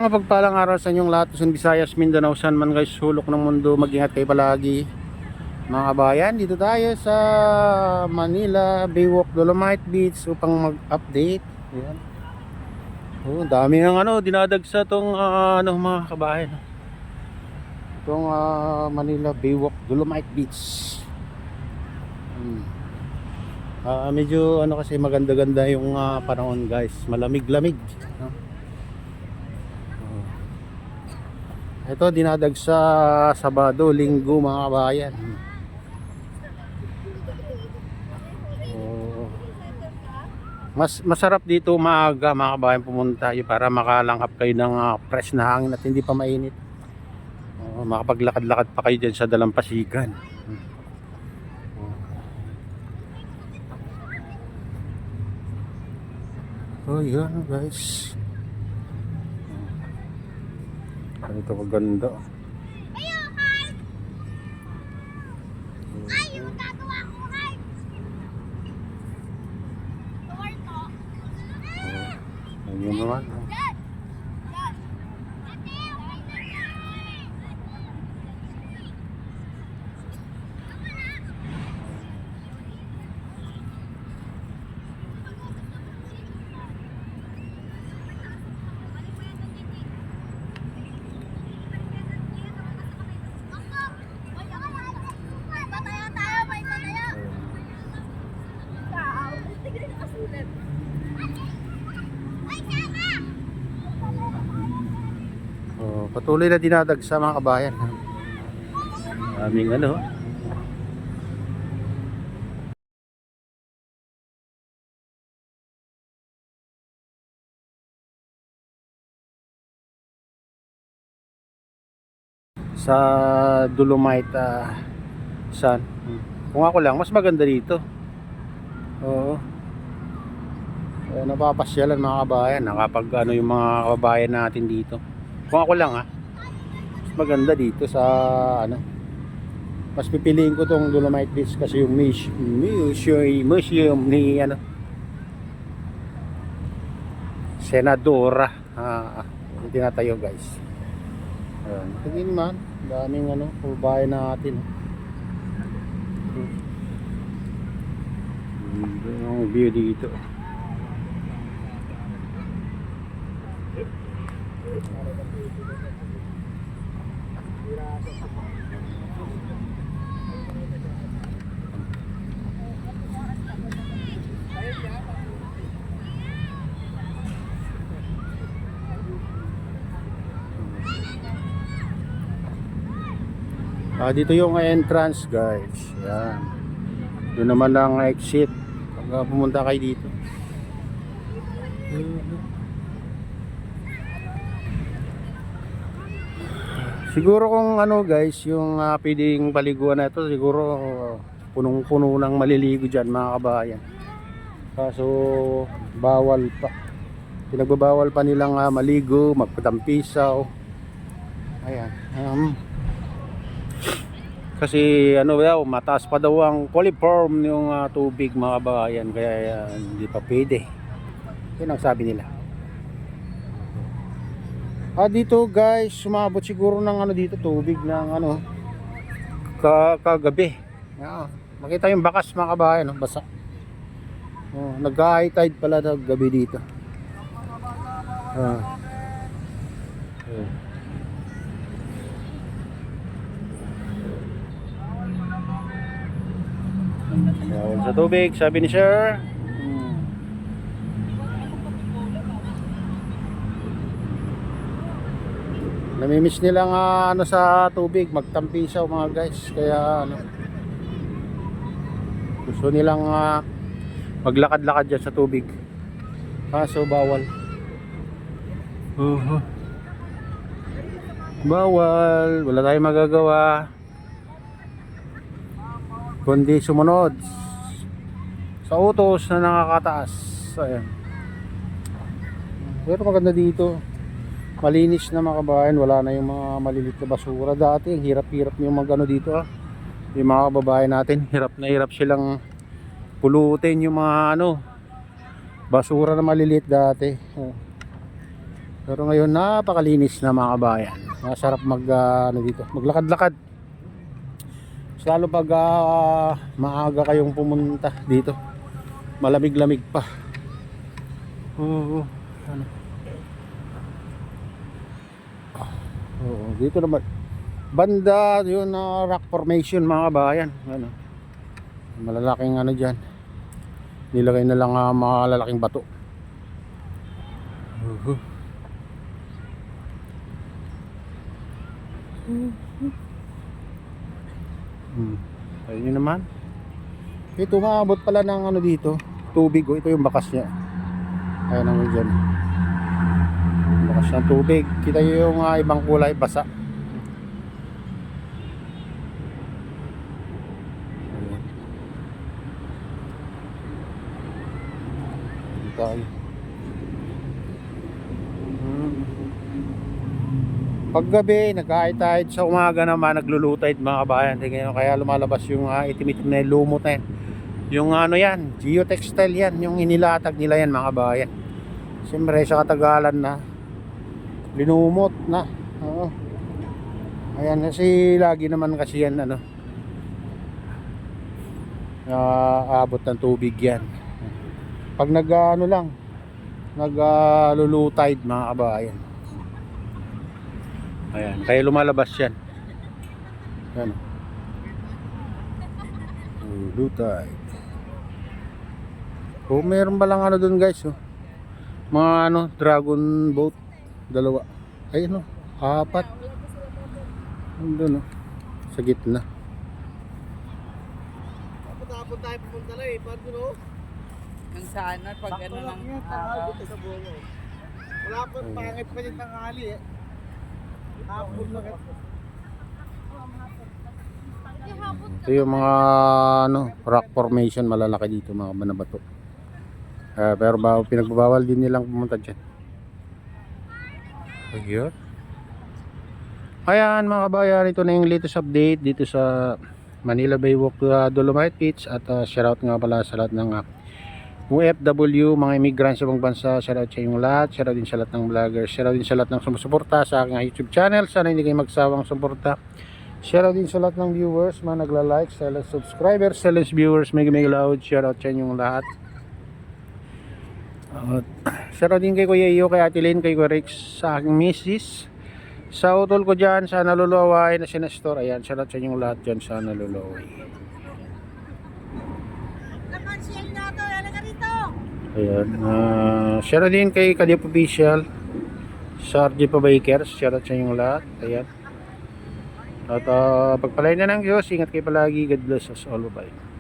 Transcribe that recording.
Mapagpalang araw sa inyong lahat, Luzon, Visayas, Mindanao, saan man guys, sulok ng mundo. Mag-ingat kayo palagi mga kabayan. Dito tayo sa Manila Baywalk Dolomite Beach upang mag-update. Ayan. Oh, dami ng dinadagsa tong mga kabayan. Itong Manila Baywalk Dolomite Beach. Medyo kasi maganda-ganda yung panahon guys. Malamig-lamig. Ito dinadag sa Sabado, Linggo mga kabayan. Masarap dito maaga mga kabayan pumunta para makalanghap kayo ng fresh na hangin at hindi pa mainit. Makapaglakad-lakad pa kayo dyan sa dalampasigan. Oh yan guys. Ito maganda. Yung gagawa ko, Hay! Tuwar ko. Ayun naman. Dad! Dad! Pataya tayo, may pataya! Tao! Tignan yung kasulat. Ay, sama! Patuloy na dinadagsa mga kabayan. Aming sa Dolomite Sun. Kung ako lang, mas maganda dito. Oo. Napapasyalan mga kabayan, nakapag yung mga kababayan natin dito. Kung ako lang mas maganda dito sa mas pipiliin ko tong Dolomite Beach kasi yung museum ni Senadora yung tinatayo guys. Hindi naman daming kababayan natin. Yung view dito. Dito yung entrance guys. Yan. Doon naman ang exit pag pumunta kayo dito. Siguro kung guys, yung pwedeng paliguan na ito, siguro punong-puno ng maliligo dyan mga kabayan. Kaso bawal pa. Pinagbabawal pa nilang maligo, magpatampisaw. Ayan. Kasi mataas pa daw ang coliform yung tubig mga kabayan, kaya hindi pa pwede. Yun ang sabi nila. Dito guys, sumabot siguro ng dito tubig ng kagabi. Makita yung bakas mga kabayan, basa. Nag-high tide pala ng gabi dito. Bawal sa tubig, sabi ni sir. Namimiss nilang sa tubig, magtampisaw mga guys. Kaya gusto nilang maglakad-lakad dyan sa tubig. Kaso bawal. Bawal, wala tayong magagawa kundi sumunod sa utos na nakakataas. Ayan. Pero maganda dito, malinis na mga kabayan, wala na yung mga malilit na basura. Dati ang hirap-hirap yung dito yung mga kababayan natin, hirap na hirap silang pulutin yung mga basura na maliliit dati. Pero ngayon napakalinis na mga kabayan. Masarap dito, maglakad-lakad. Mas lalo pag maaga kayong pumunta dito. Malamig-lamig pa. Oo. Ano? Oo, dito naman banda yun na rock formation mga kabayan. Ano? Malalaking ano diyan. Nilagay na lang malalaking bato. Ayun yun naman. Ito maabot pala ng ano dito, tubig. Ito yung bakas niya. Ayun ang dyan. Bakas ng tubig. Kita nyo yung ibang kulay, basa. Ayun. Ayun tayo. Paggabi, nagkahit-tahit sa umaga naman, naglulutide mga kabayan. Kaya lumalabas yung itim-itim na yung lumot na yan. Yung ano yan, geotextile yan, yung inilatag nila yan mga kabayan. Siyempre sa katagalan na, linumot na. Oo. Ayan, kasi lagi naman kasi yan, ano, abot ng tubig yan. Pag nag-ano lang, naglulutide mga kabayan. Ayan, kaya lumalabas yan. Ayan. Lutay. Oh, meron ba lang ano dun guys, oh. Mga ano, dragon boat. Dalawa. Ay ano, 4. Andun, oh. Sa gitna. Tapos tayo pumunta na eh. Paano no? Ang sana pag ano ng Sa bulo. Wala pa, pangit pa din tanghali eh. Hapon lang ito. Ito yung mga ano, rock formation malalaki dito, mga banabato. Pero pinagbabawal din nilang pumunta dyan. Ayun. Ayan mga kabayan, ito na yung latest update dito sa Manila Bay Walk Dolomite Beach. At shoutout nga pala sa lahat ng OFW, mga immigrants sa ibang bansa. Shoutout sa inyong lahat. Shoutout din sa lahat ng vloggers. Shoutout din sa lahat ng sumusuporta sa aking YouTube channel. Sana hindi kayo magsawang suporta. Shoutout din sa lahat ng viewers, mga nagla-like, sa lahat subscribers, sa lahat viewers, mega loud. Shoutout sa inyong lahat. Shoutout din kay Kuya Iyo, kay Ate Lynn, kay Kuya Rex, sa aking misis. Sa utol ko dyan, sa nalulaway na sinastor. Ayan, shoutout sa inyong lahat dyan sa nalulaway. Ayan, shoutout din kay Kalip Official, sa RJ Pabikers. Shoutout sa inyong lahat. Ayan. At pagpalain na ng Diyos, ingat kayo palagi. God bless us all. Bye.